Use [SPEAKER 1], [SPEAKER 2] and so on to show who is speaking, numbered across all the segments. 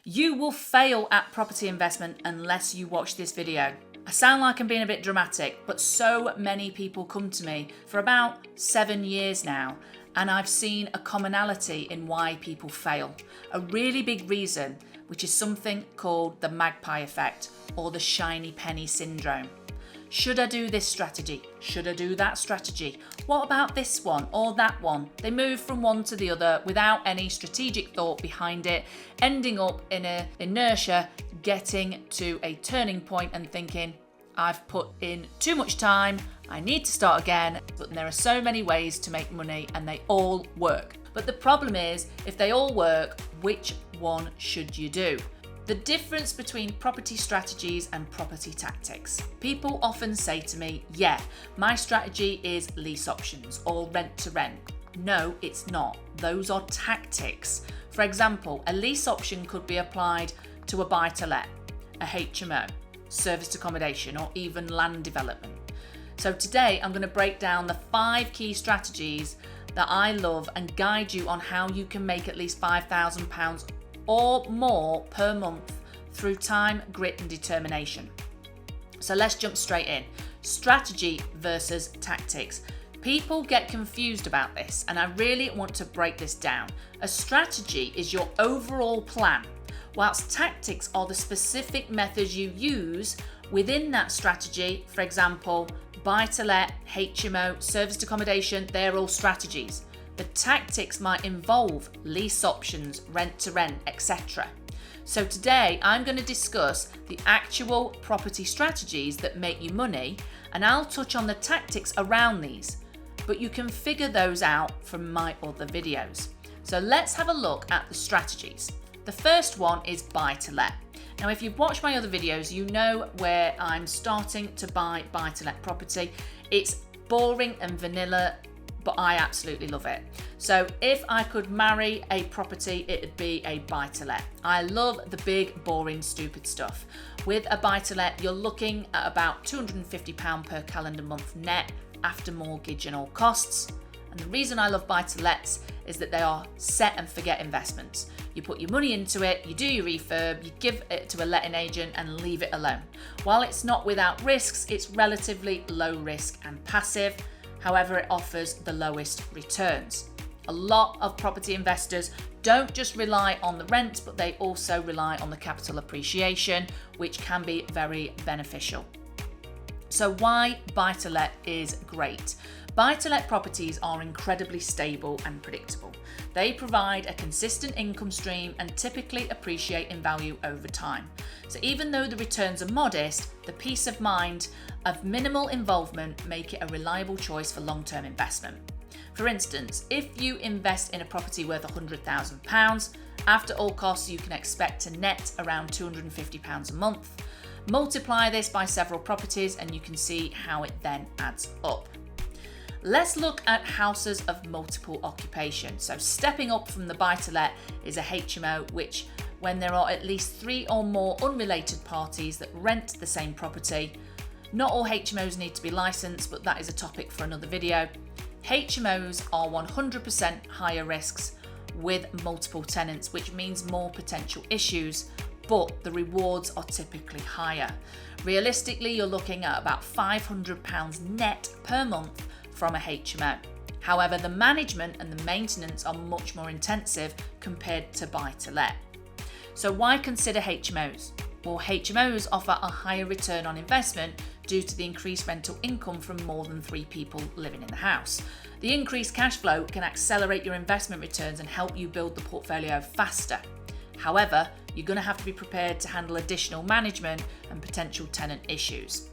[SPEAKER 1] You will fail at property investment unless you watch this video. I sound like I'm being a bit dramatic, but so many people come to me for about 7 years now, and I've seen a commonality in why people fail. A really big reason, which is something called the magpie effect or the shiny penny syndrome. Should I do this strategy? Should I do that strategy? What about this one or that one? They move from one to the other without any strategic thought behind it, ending up in an inertia, getting to a turning point and thinking, I've put in too much time, I need to start again. But there are so many ways to make money and they all work. But the problem is, if they all work, which one should you do? The difference between property strategies and property tactics. People often say to me, yeah, my strategy is lease options or rent to rent. No, it's not. Those are tactics. For example, a lease option could be applied to a buy-to-let, a HMO, serviced accommodation, or even land development. So today I'm going to break down the 5 key strategies that I love and guide you on how you can make at least £5,000 or more per month through time, grit and determination. So let's jump straight in. Strategy versus tactics. People get confused about this, and I really want to break this down. A strategy is your overall plan, whilst tactics are the specific methods you use within that strategy. For example, buy-to-let, HMO, serviced accommodation, they're all strategies. The tactics might involve lease options, rent to rent, etc. So today I'm going to discuss the actual property strategies that make you money, and I'll touch on the tactics around these, but you can figure those out from my other videos. So let's have a look at the strategies. The first one is buy-to-let. Now, if you've watched my other videos, you know where I'm starting to buy buy-to-let property. It's boring and vanilla, but I absolutely love it. So if I could marry a property, it'd be a buy-to-let. I love the big, boring, stupid stuff. With a buy-to-let, you're looking at about £250 per calendar month net after mortgage and all costs. And the reason I love buy-to-lets is that they are set and forget investments. You put your money into it, you do your refurb, you give it to a letting agent and leave it alone. While it's not without risks, it's relatively low risk and passive. However, it offers the lowest returns. A lot of property investors don't just rely on the rent, but they also rely on the capital appreciation, which can be very beneficial. So why buy-to-let is great? Buy-to-let properties are incredibly stable and predictable. They provide a consistent income stream and typically appreciate in value over time. So even though the returns are modest, the peace of mind of minimal involvement make it a reliable choice for long-term investment. For instance, if you invest in a property worth £100,000, after all costs you can expect to net around £250 a month. Multiply this by several properties and you can see how it then adds up. Let's look at houses of multiple occupation. So stepping up from the buy-to-let is a HMO, which when there are at least 3 or more unrelated parties that rent the same property. Not all HMOs need to be licensed, but that is a topic for another video. HMOs are 100% higher risks with multiple tenants, which means more potential issues, but the rewards are typically higher. Realistically, you're looking at about £500 net per month from a HMO. However, the management and the maintenance are much more intensive compared to buy-to-let. So why consider HMOs? Well, HMOs offer a higher return on investment due to the increased rental income from more than 3 people living in the house. The increased cash flow can accelerate your investment returns and help you build the portfolio faster. However, you're going to have to be prepared to handle additional management and potential tenant issues.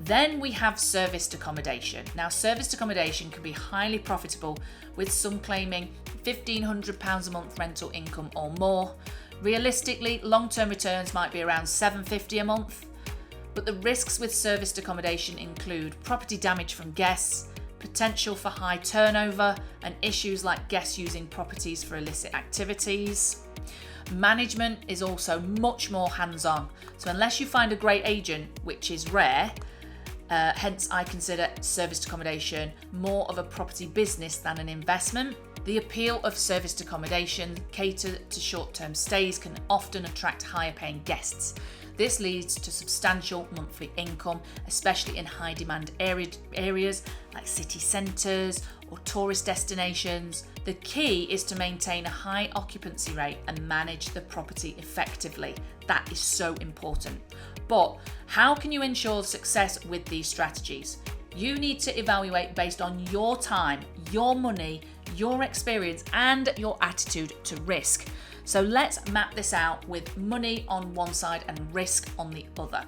[SPEAKER 1] Then we have serviced accommodation. Now, serviced accommodation can be highly profitable, with some claiming £1,500 a month rental income or more. Realistically, long-term returns might be around £750 a month, but the risks with serviced accommodation include property damage from guests, potential for high turnover, and issues like guests using properties for illicit activities. Management is also much more hands-on, so unless you find a great agent, which is rare, hence I consider serviced accommodation more of a property business than an investment. The appeal of serviced accommodation catered to short-term stays can often attract higher-paying guests. This leads to substantial monthly income, especially in high-demand areas like city centres or tourist destinations. The key is to maintain a high occupancy rate and manage the property effectively. That is so important. But how can you ensure success with these strategies? You need to evaluate based on your time, your money, your experience, and your attitude to risk. So let's map this out with money on one side and risk on the other.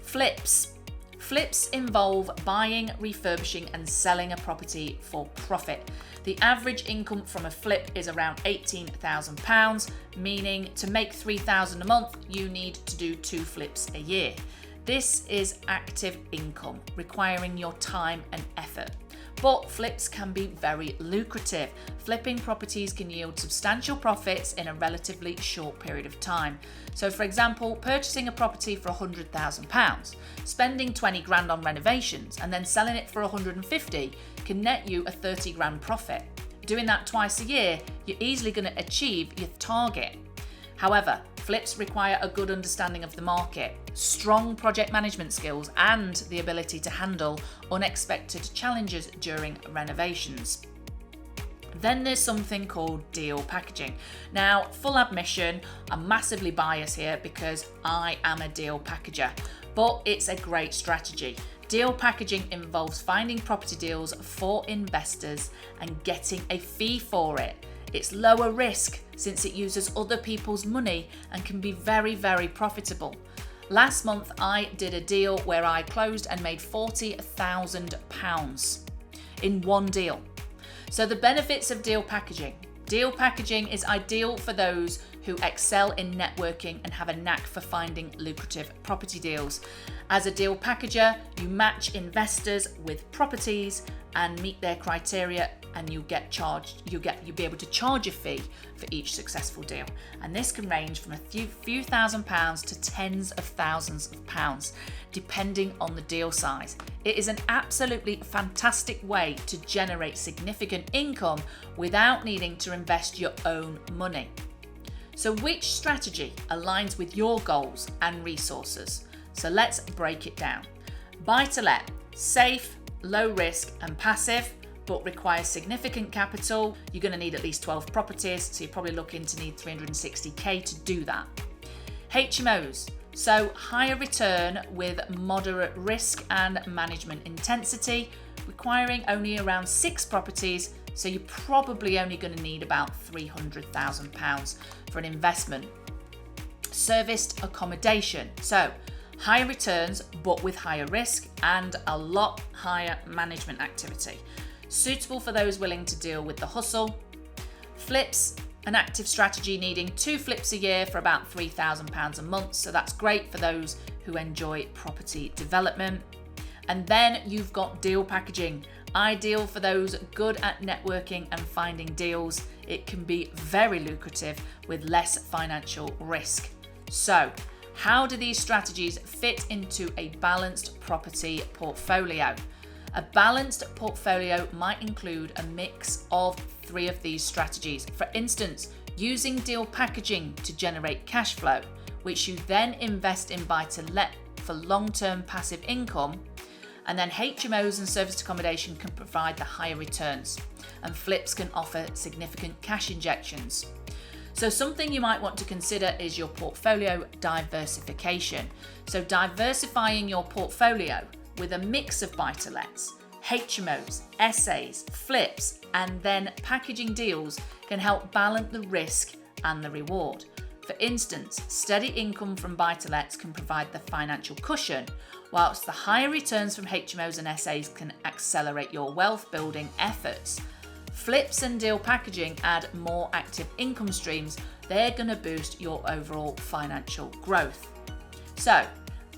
[SPEAKER 1] Flips. Flips involve buying, refurbishing, and selling a property for profit. The average income from a flip is around £18,000, meaning to make £3,000 a month, you need to do 2 flips a year. This is active income, requiring your time and effort. But flips can be very lucrative. Flipping properties can yield substantial profits in a relatively short period of time. So for example, purchasing a property for £100,000, spending 20 grand on renovations and then selling it for 150 can net you a 30 grand profit. Doing that twice a year, you're easily going to achieve your target. However, flips require a good understanding of the market, strong project management skills, and the ability to handle unexpected challenges during renovations. Then there's something called deal packaging. Now, full admission, I'm massively biased here because I am a deal packager, but it's a great strategy. Deal packaging involves finding property deals for investors and getting a fee for it. It's lower risk since it uses other people's money and can be very, very profitable. Last month, I did a deal where I closed and made £40,000 in one deal. So the benefits of deal packaging. Deal packaging is ideal for those who excel in networking and have a knack for finding lucrative property deals. As a deal packager, you match investors with properties and meet their criteria, and you'll be able to charge a fee for each successful deal. And this can range from a few £1,000s to tens of thousands of pounds, depending on the deal size. It is an absolutely fantastic way to generate significant income without needing to invest your own money. So which strategy aligns with your goals and resources? So let's break it down. Buy to let, safe, low risk and passive, but requires significant capital. You're going to need at least 12 properties, so you're probably looking to need 360k to do that. HMOs, so higher return with moderate risk and management intensity, requiring only around 6 properties, so you're probably only going to need about £300,000 for an investment. Serviced accommodation, so higher returns but with higher risk and a lot higher management activity. Suitable for those willing to deal with the hustle. Flips, an active strategy needing 2 flips a year for about £3,000 a month, so that's great for those who enjoy property development. And then you've got deal packaging, ideal for those good at networking and finding deals. It can be very lucrative with less financial risk. So, how do these strategies fit into a balanced property portfolio? A balanced portfolio might include a mix of 3 of these strategies. For instance, using deal packaging to generate cash flow, which you then invest in buy-to-let for long-term passive income, and then HMOs and serviced accommodation can provide the higher returns, and flips can offer significant cash injections. So something you might want to consider is your portfolio diversification. So diversifying your portfolio with a mix of buy-to-lets, HMOs, SAs, flips, and then packaging deals can help balance the risk and the reward. For instance, steady income from buy-to-lets can provide the financial cushion, whilst the higher returns from HMOs and SAs can accelerate your wealth building efforts. Flips and deal packaging add more active income streams. They're going to boost your overall financial growth. So,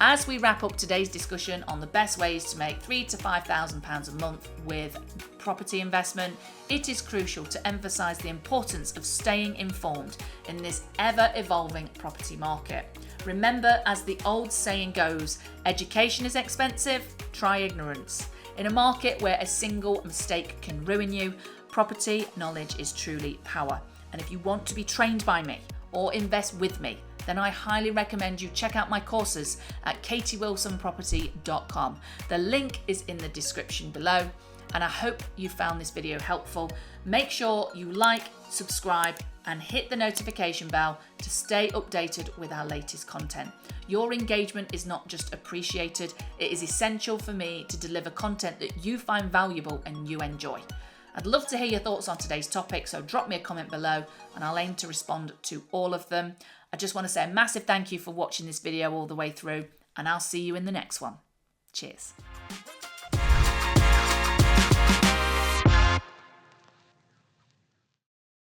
[SPEAKER 1] as we wrap up today's discussion on the best ways to make £3,000 to £5,000 a month with property investment, it is crucial to emphasise the importance of staying informed in this ever-evolving property market. Remember, as the old saying goes, education is expensive, try ignorance. In a market where a single mistake can ruin you, property knowledge is truly power. And if you want to be trained by me or invest with me, then I highly recommend you check out my courses at katiewilsonproperty.com. The link is in the description below, and I hope you found this video helpful. Make sure you like, subscribe, and hit the notification bell to stay updated with our latest content. Your engagement is not just appreciated, it is essential for me to deliver content that you find valuable and you enjoy. I'd love to hear your thoughts on today's topic, so drop me a comment below and I'll aim to respond to all of them. I just want to say a massive thank you for watching this video all the way through, and I'll see you in the next one. Cheers.